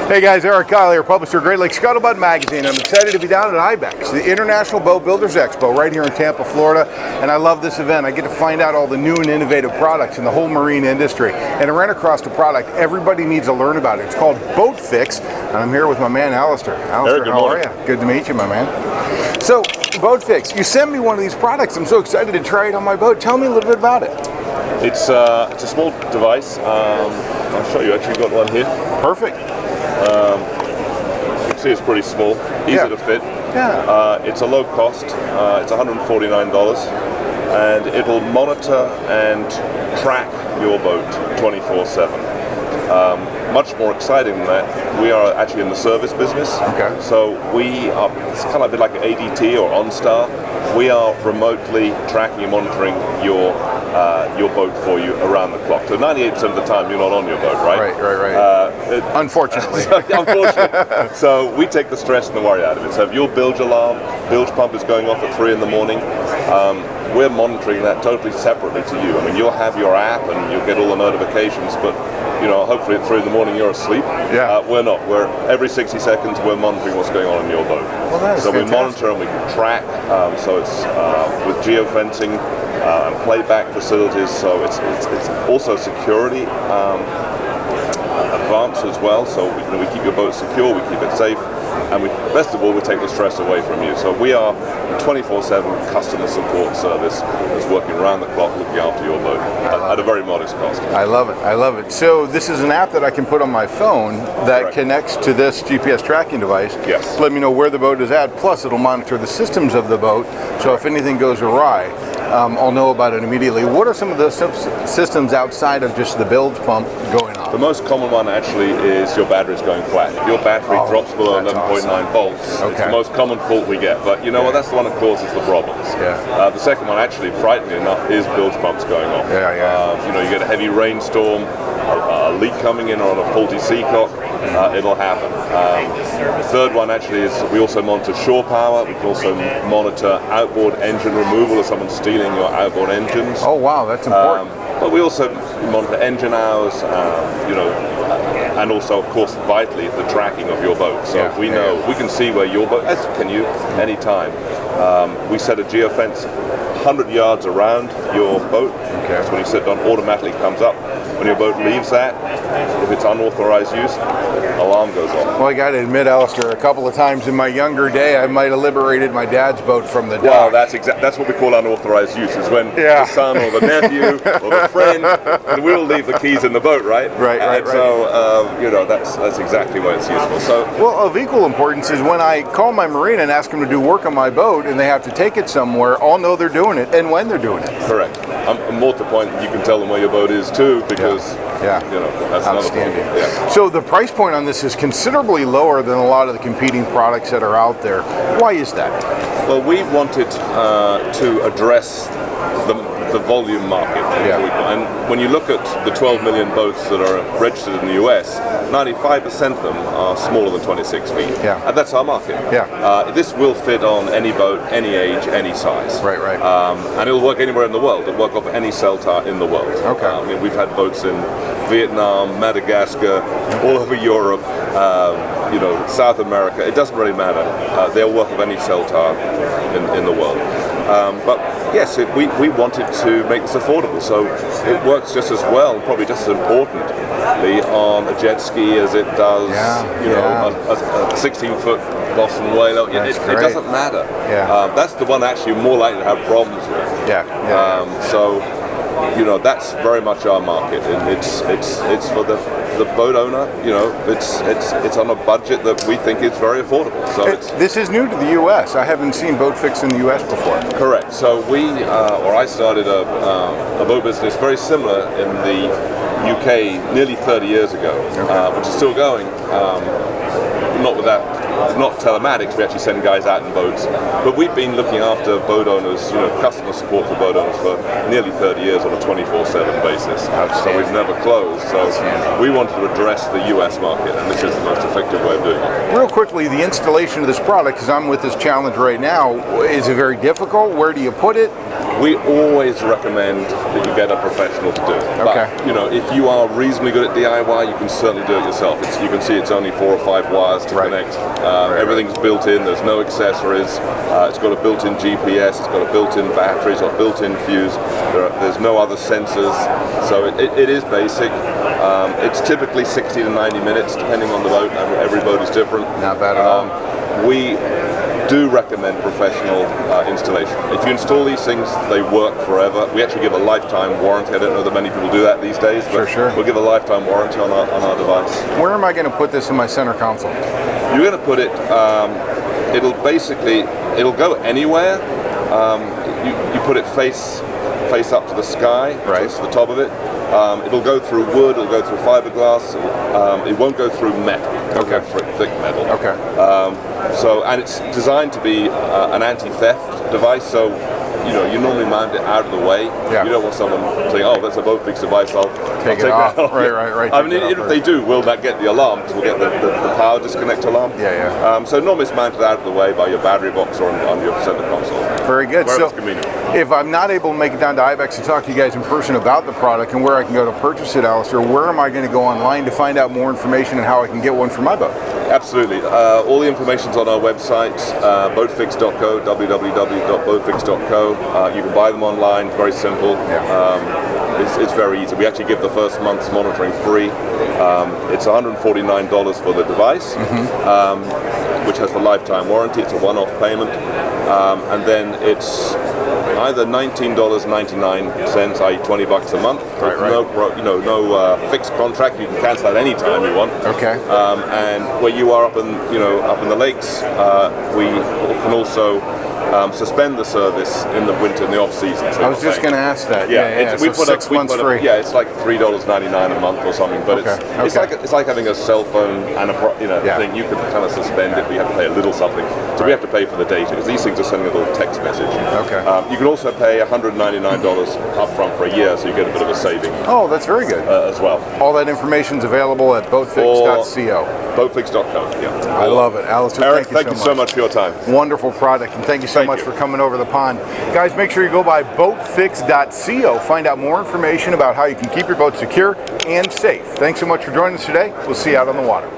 Hey guys, Eric Kyle here, publisher of Great Lakes Scuttlebutt magazine. I'm excited to be down at IBEX, the International Boat Builders Expo, right here in Tampa, Florida. And I love this event. I get to find out all the new and innovative products in the whole marine industry. And I ran across a product everybody needs to learn about. It's called BOATFIX, and I'm here with my man Alastair. Alastair, Eric, how are you? Good to meet you, my man. So, BOATFIX, you sent me one of these products. I'm so excited to try it on my boat. Tell me a little bit about it. It's a small device. I'll show you. Actually, got one here. Perfect. You can see it's pretty small, easy to fit. Yeah. It's a low cost. It's $149, and it'll monitor and track your boat 24/7. Much more exciting than that, we are actually in the service business. Okay. So we are, it's kind of a bit like an ADT or OnStar. We are remotely tracking and monitoring your boat for you around the clock. So 98% of the time you're not on your boat, right? Right. Unfortunately. Unfortunately. So we take the stress and the worry out of it. So if your bilge pump is going off at 3 in the morning, we're monitoring that totally separately to you. I mean, you'll have your app and you'll get all the notifications, but hopefully at 3 in the morning you're asleep. Yeah. We're not. We're every 60 seconds we're monitoring what's going on in your boat. Well, that is so fantastic. we monitor and we can track. So it's with geofencing and playback facilities. So it's also security advanced as well. So we keep your boat secure, we keep it safe, and best of all, we take the stress away from you. So we are a 24/7 customer support service that's working around the clock looking after your boat at a very modest cost. I love it. I love it. So this is an app that I can put on my phone that Correct. connects to this GPS tracking device. Yes. To let me know where the boat is at. Plus, it'll monitor the systems of the boat. So if anything goes awry, I'll know about it immediately. What are some of the systems outside of just the bilge pump going on? The most common one actually is your battery's going flat. If your battery drops below 11.9 volts, it's the most common fault we get. But you know what? That's the one that causes the problems. Yeah. The second one, actually, frighteningly enough, is bilge pumps going off. You get a heavy rainstorm, a leak coming in, or on a faulty seacock, it'll happen. The third one actually is we also monitor shore power. We can also monitor outboard engine removal if someone's stealing your outboard engines. Oh wow, that's important. But we also monitor engine hours, and also, of course, vitally, the tracking of your boat. So we know, we can see where your boat, as can you, anytime. We set a geofence 100 yards around your boat. Okay. So when you sit down, automatically comes up. When your boat leaves that, if it's unauthorized use, alarm goes off. Well, I got to admit, Alastair, a couple of times in my younger day, I might have liberated my dad's boat from the dock. Well, that's what we call unauthorized use, is when the son or the nephew or the friend, and we'll leave the keys in the boat, right? Right. So, that's exactly why it's useful. So, well, of equal importance is when I call my marine and ask them to do work on my boat and they have to take it somewhere, I'll know they're doing it and when they're doing it. Correct. More to the point, you can tell them where your boat is too, because that's outstanding. another problem. So the price point on this is considerably lower than a lot of the competing products that are out there. Why is that? Well, we wanted to address the volume market. And when you look at the 12 million boats that are registered in the US, 95% of them are smaller than 26 feet. Yeah. And that's our market. This will fit on any boat, any age, any size. Right. And it'll work anywhere in the world. It'll work off any cell tower in the world. Okay. We've had boats in Vietnam, Madagascar, all over Europe, South America. It doesn't really matter. They'll work off any cell tower in the world. But yes, we wanted to make this affordable, so it works just as well, probably just as importantly, on a jet ski as it does, a 16-foot Boston whaler. It doesn't matter. That's the one actually more likely to have problems with. So, that's very much our market, and it's for the boat owner. It's on a budget that we think is very affordable. So this is new to the U.S. I haven't seen BOATFIX in the U.S. before. Correct. So I started a boat business very similar in the UK nearly 30 years ago, which is still going. Not telematics, we actually send guys out in boats. But we've been looking after boat owners, customer support for boat owners for nearly 30 years on a 24/7 basis. So we've never closed. So we wanted to address the US market, and this is the most effective way of doing it. Real quickly, the installation of this product, because I'm with this challenge right now, is it very difficult? Where do you put it? we always recommend that you get a professional to do it. Okay. But, you know, if you are reasonably good at DIY, you can certainly do it yourself. You can see it's only 4 or 5 wires to connect. Everything's built in. There's no accessories. It's got a built-in GPS. It's got a built-in battery. It's got a built-in fuse. There's no other sensors. So it is basic. It's typically 60 to 90 minutes, depending on the boat. Every boat is different. Not bad at all. We do recommend professional installation. If you install these things, they work forever. We actually give a lifetime warranty. I don't know that many people do that these days, but we'll give a lifetime warranty on our device. Where am I going to put this in my center console? You're going to put it, it'll go anywhere. You put it face up to the sky, to the top of it. It'll go through wood, it'll go through fiberglass, it won't go through metal. It'll go through thick metal. And it's designed to be an anti-theft device, so you know, you normally mount it out of the way. You don't want someone saying, oh, that's a BOATFIX device, I'll take it off. Right. I mean, if they do, we'll not get the alarm, because we'll get the power disconnect alarm. So normally it's mounted out of the way by your battery box or on your center console. Very good. Where so it's convenient. If I'm not able to make it down to IBEX to talk to you guys in person about the product and where I can go to purchase it, Alastair, where am I going to go online to find out more information and how I can get one for my boat? Absolutely. All the information's on our website, boatfix.co, www.boatfix.co. You can buy them online, very simple. It's very easy. We actually give the first month's monitoring free. It's $149 for the device, which has the lifetime warranty. It's a one-off payment. And then it's either $19.99, i.e. $20 a month. No fixed contract. You can cancel at any time you want. And where you are up in the lakes, we can also suspend the service in the winter, in the off season. So I was just going to ask that. We put 6 months free. It's like $3.99 a month or something. But it's like having a cell phone and a thing. You can kind of suspend it. We have to pay a little something. So we have to pay for the data, because these things are sending a little text message. You can also pay $199 up front for a year, so you get a bit of a saving. Oh, that's very good. As well. All that information is available at boatfix.co. Boatfix.co. I love it. Alastair, Eric, thank you so much for your time. Wonderful product, and thank you so much for coming over the pond. Guys, make sure you go by boatfix.co. Find out more information about how you can keep your boat secure and safe. Thanks so much for joining us today. We'll see you out on the water.